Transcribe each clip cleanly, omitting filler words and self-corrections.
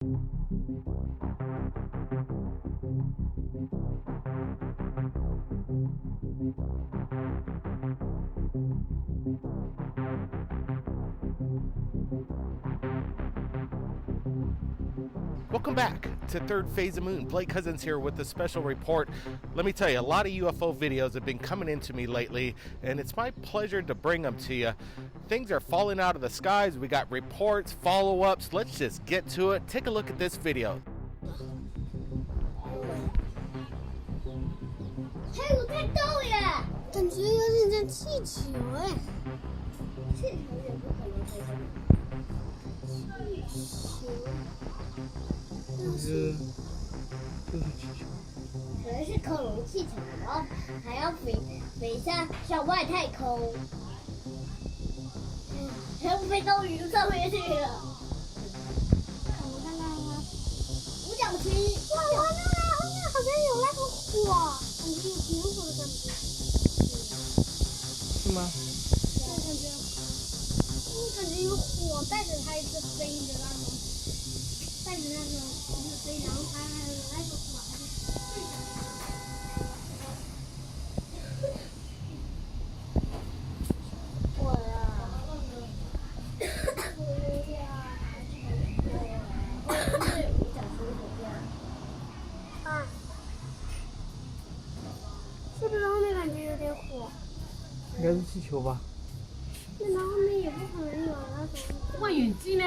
Welcome back to Third Phase of Moon. Blake Cousins here with a special report. Let me tell you, a lot of UFO videos have been coming into me lately, and it's my pleasure to bring them to you. Things are falling out of the skies. We got reports, follow-ups. Let's just get to it. Take a look at this video. 还有太高耶，感觉有点像气球哎。气球也不可能飞上去。气球。就是气球。可能是恐龙气球，然后还要飞向外太空，还要飞到云上面去了。我看看啊，五角星。哇，那边好像有那个火。 感觉有苹果的感觉，是吗？对，感觉有火带着它一直飞的那种，带着那种一直飞，然后它还有那个火还是对着。火呀！火呀！啊！ 是不是后面感觉有点火？应该是气球吧。那后面也不可能有那种。望远镜呢？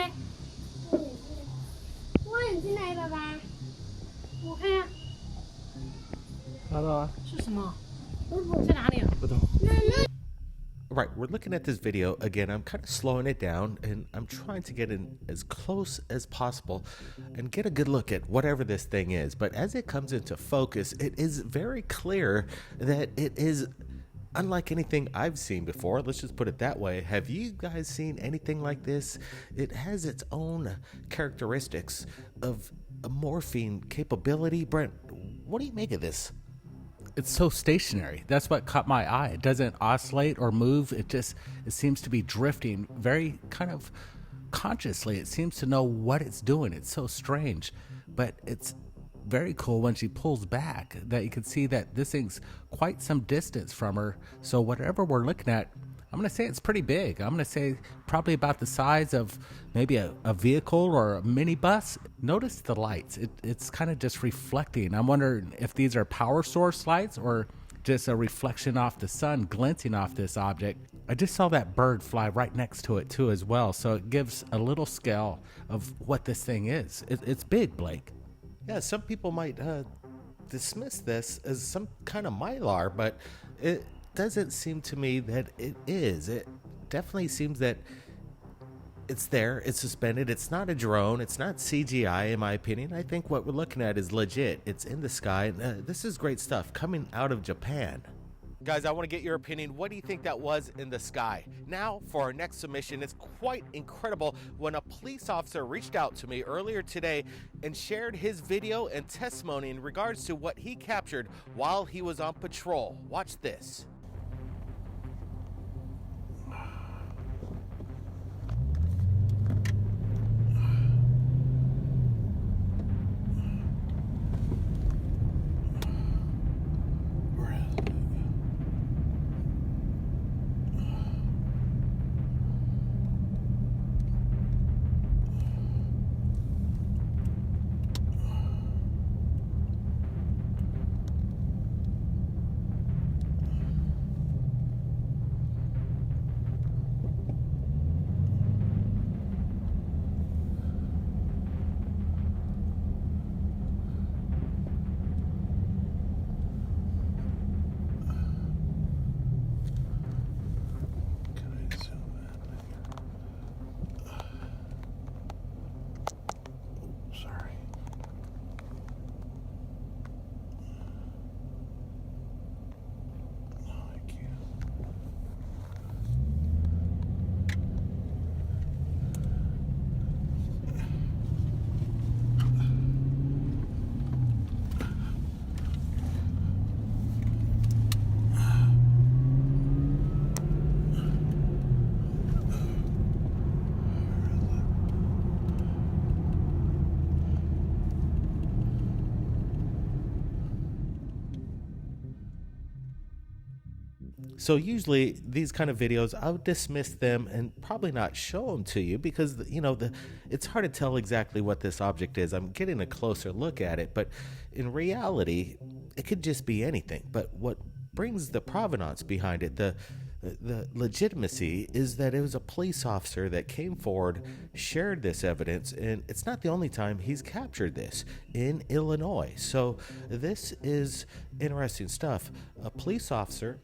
望远镜来，爸爸。我看呀。拿到啊？是什么？在哪里啊？不懂。Right, we're looking at this video again. I'm kind of slowing it down and I'm trying to get in as close as possible and get a good look at whatever this thing is. But as it comes into focus, it is very clear that it is unlike anything I've seen before. Let's just put it that way. Have you guys seen anything like this? It has its own characteristics of a morphine capability. Brent, what do you make of this? It's so stationary. That's what caught my eye. It doesn't oscillate or move. It seems to be drifting very kind of consciously. It seems to know what it's doing. It's so strange, but it's very cool when she pulls back that you can see that this thing's quite some distance from her. So whatever we're looking at, I'm going to say it's pretty big. I'm going to say probably about the size of maybe a vehicle or a minibus. Notice the lights. It's kind of just reflecting. I'm wondering if these are power source lights or just a reflection off the sun glinting off this object. I just saw that bird fly right next to it too as well. So it gives a little scale of what this thing is. It's big, Blake. Yeah, some people might dismiss this as some kind of mylar, but it doesn't seem to me that it is. It definitely seems that it's there, it's suspended, it's not a drone, it's not CGI in my opinion. I think what we're looking at is legit. It's in the sky. This is great stuff coming out of Japan. Guys, I want to get your opinion. What do you think that was in the sky? Now, for our next submission, it's quite incredible when a police officer reached out to me earlier today and shared his video and testimony in regards to what he captured while he was on patrol. Watch this. So usually these kind of videos, I would dismiss them and probably not show them to you because, it's hard to tell exactly what this object is. I'm getting a closer look at it, but in reality, it could just be anything. But what brings the provenance behind it, the legitimacy, is that it was a police officer that came forward, shared this evidence, and it's not the only time he's captured this in Illinois. So this is interesting stuff. A police officer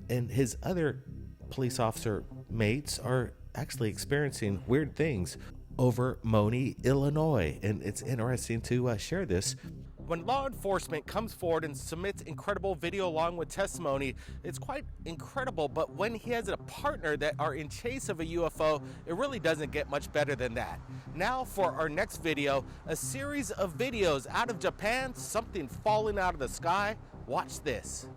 and his other police officer mates are actually experiencing weird things over Moni, Illinois, and it's interesting to share this. When law enforcement comes forward and submits incredible video along with testimony, it's quite incredible, but when he has a partner that are in chase of a UFO, it really doesn't get much better than that. Now for our next video, a series of videos out of Japan, something falling out of the sky. Watch this.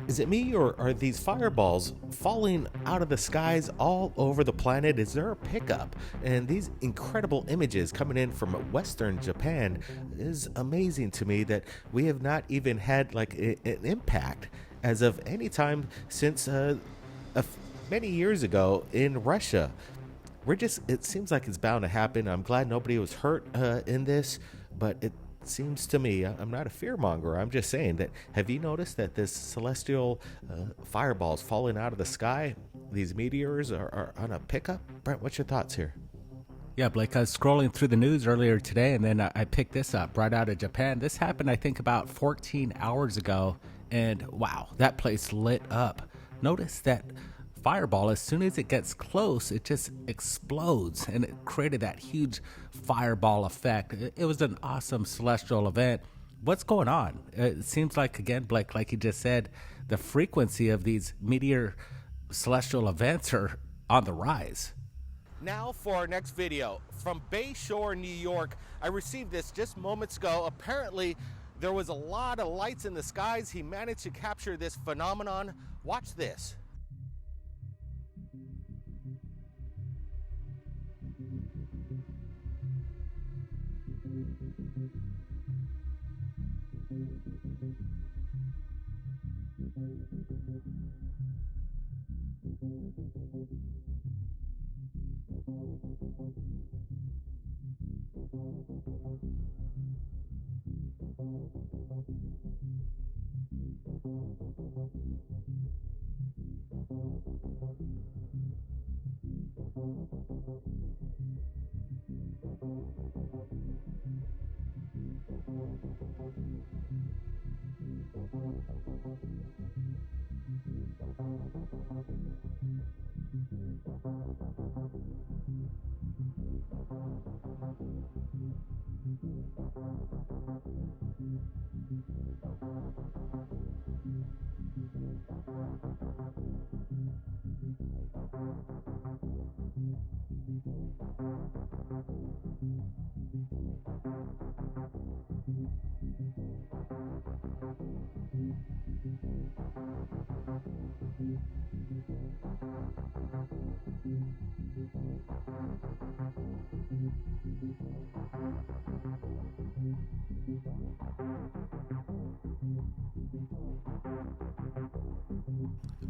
Is it me, or are these fireballs falling out of the skies all over the planet? Is there a pickup? And these incredible images coming in from Western Japan is amazing to me that we have not even had like an impact as of any time since many years ago in Russia. It seems like it's bound to happen. I'm glad nobody was hurt in this, but it seems to me, I'm not a fearmonger, I'm just saying that, have you noticed that this celestial fireballs falling out of the sky, these meteors are on a pickup? Brent, what's your thoughts here? Yeah, Blake, I was scrolling through the news earlier today, and then I picked this up right out of Japan. This happened, I think, about 14 hours ago, and wow, that place lit up. Notice that fireball, as soon as it gets close, it just explodes, and it created that huge fireball effect. It was an awesome celestial event. What's going on? It seems like, again, Blake, like you just said, the frequency of these meteor celestial events are on the rise. Now for our next video. From Bayshore, New York, I received this just moments ago. Apparently, there was a lot of lights in the skies. He managed to capture this phenomenon. Watch this.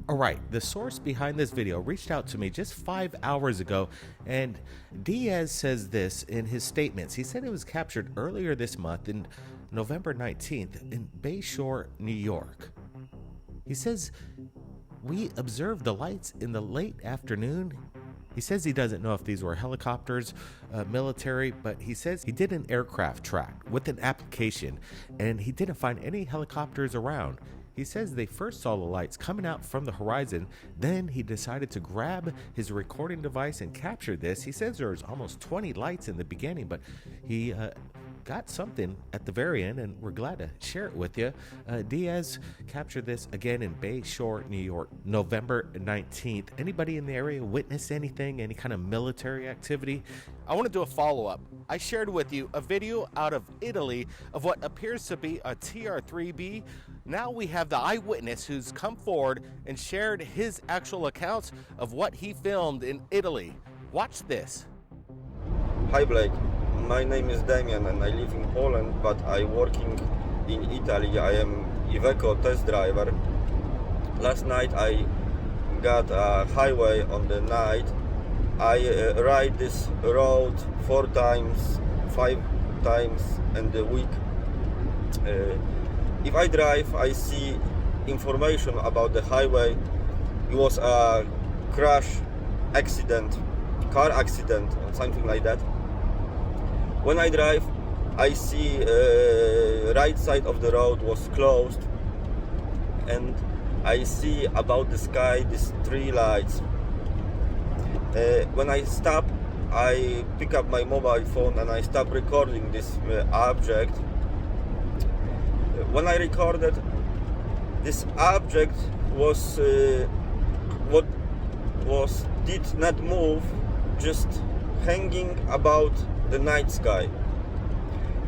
All right, the source behind this video reached out to me just 5 hours ago, and Diaz says this in his statements. He said it was captured earlier this month, in November 19th, in Bayshore, New York. He says, we observed the lights in the late afternoon. He says he doesn't know if these were helicopters, military, but he says he did an aircraft track with an application, and he didn't find any helicopters around. He says they first saw the lights coming out from the horizon. Then he decided to grab his recording device and capture this. He says there was almost 20 lights in the beginning, but he got something at the very end, and we're glad to share it with you. Diaz captured this again in Bay Shore, New York, November 19th. Anybody in the area witness anything, any kind of military activity? I want to do a follow-up. I shared with you a video out of Italy of what appears to be a TR-3B. Now we have the eyewitness who's come forward and shared his actual accounts of what he filmed in Italy. Watch this. Hi Blake, my name is Dameron and I live in Poland, but I'm working in Italy. I am Iveco test driver. Last night I got a highway on the night. I ride this road 4 times, 5 times in the week. If I drive, I see information about the highway. It was a crash accident, car accident or something like that. When I drive, I see right side of the road was closed, and I see about the sky these 3 lights. When I stop, I pick up my mobile phone and I stop recording this object. When I recorded, this object was what was did not move, just hanging about the night sky.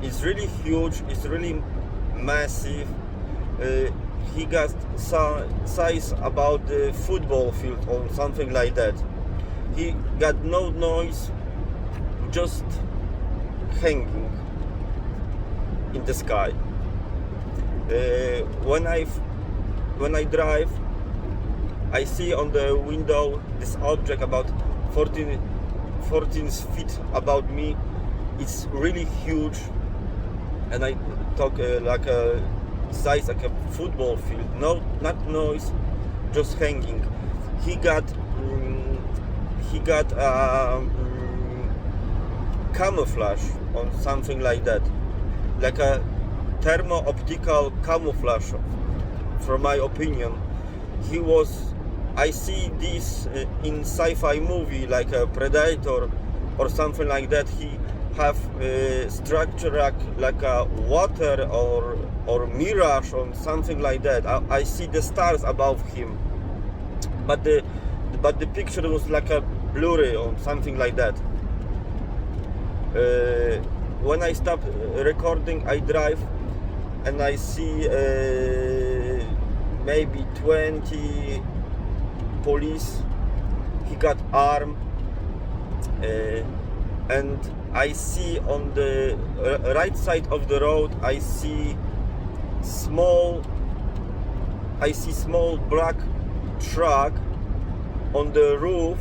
It's really huge, it's really massive. He got size about the football field or something like that. He got no noise, just hanging in the sky. When I drive, I see on the window this object about 14 feet about me. It's really huge, and I talk like a size like a football field. No, not noise, just hanging. He got camouflage on something like that, like a thermo-optical camouflage. From my opinion, he was. I see this in sci-fi movie like a Predator or something like that. He have structure like a water or mirage or something like that. I see the stars above him, but the picture was like a blurry or something like that. When I stop recording, I drive and I see maybe 20 police. He got armed, and I see on the right side of the road I see small black truck. On the roof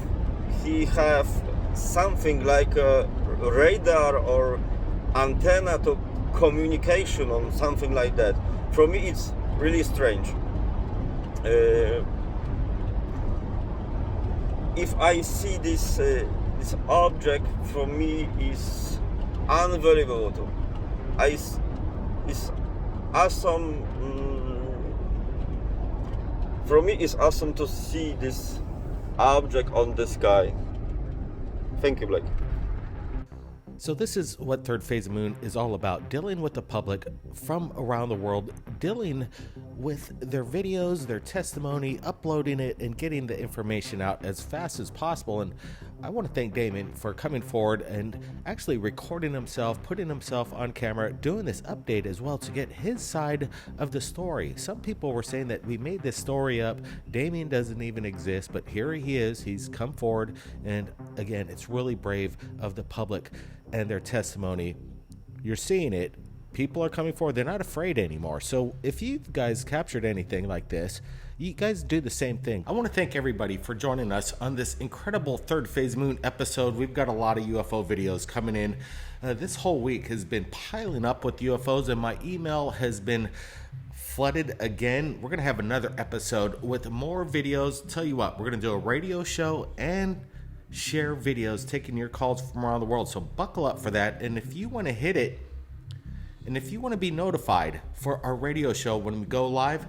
he have something like a radar or antenna to communication or something like that. For me it's really strange. If I see this object, for me is unbelievable. It's awesome. For me it's awesome to see this object on the sky. Thank you, Blake. So this is what Third Phase Moon is all about, dealing with the public from around the world, dealing with their videos, their testimony, uploading it, and getting the information out as fast as possible. And I want to thank Damon for coming forward and actually recording himself, putting himself on camera, doing this update as well to get his side of the story. Some people were saying that we made this story up, Damien doesn't even exist, but here he is, he's come forward, and again, it's really brave of the public and their testimony. You're seeing it. People are coming forward. They're not afraid anymore. So if you guys captured anything like this, you guys do the same thing. I want to thank everybody for joining us on this incredible Third Phase Moon episode. We've got a lot of UFO videos coming in. This whole week has been piling up with UFOs, and my email has been flooded again. We're going to have another episode with more videos. Tell you what, we're going to do a radio show and share videos taking your calls from around the world. So buckle up for that. And if you want to hit it, And if you want to be notified for our radio show when we go live,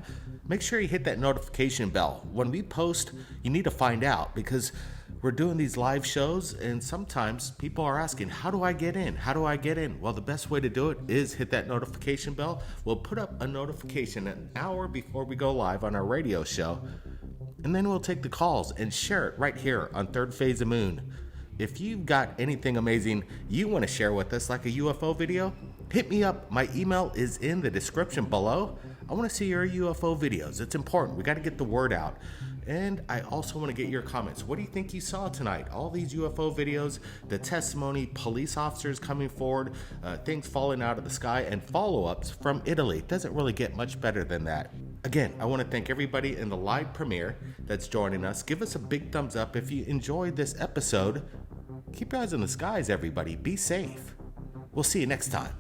make sure you hit that notification bell. When we post, you need to find out because we're doing these live shows and sometimes people are asking, how do I get in? How do I get in? Well, the best way to do it is hit that notification bell. We'll put up a notification an hour before we go live on our radio show, and then we'll take the calls and share it right here on Third Phase of Moon. If you've got anything amazing you want to share with us, like a UFO video, hit me up. My email is in the description below. I want to see your UFO videos. It's important. We got to get the word out. And I also want to get your comments. What do you think you saw tonight? All these UFO videos, the testimony, police officers coming forward, things falling out of the sky, and follow-ups from Italy. It doesn't really get much better than that. Again, I want to thank everybody in the live premiere that's joining us. Give us a big thumbs up if you enjoyed this episode. Keep your eyes on the skies, everybody. Be safe. We'll see you next time.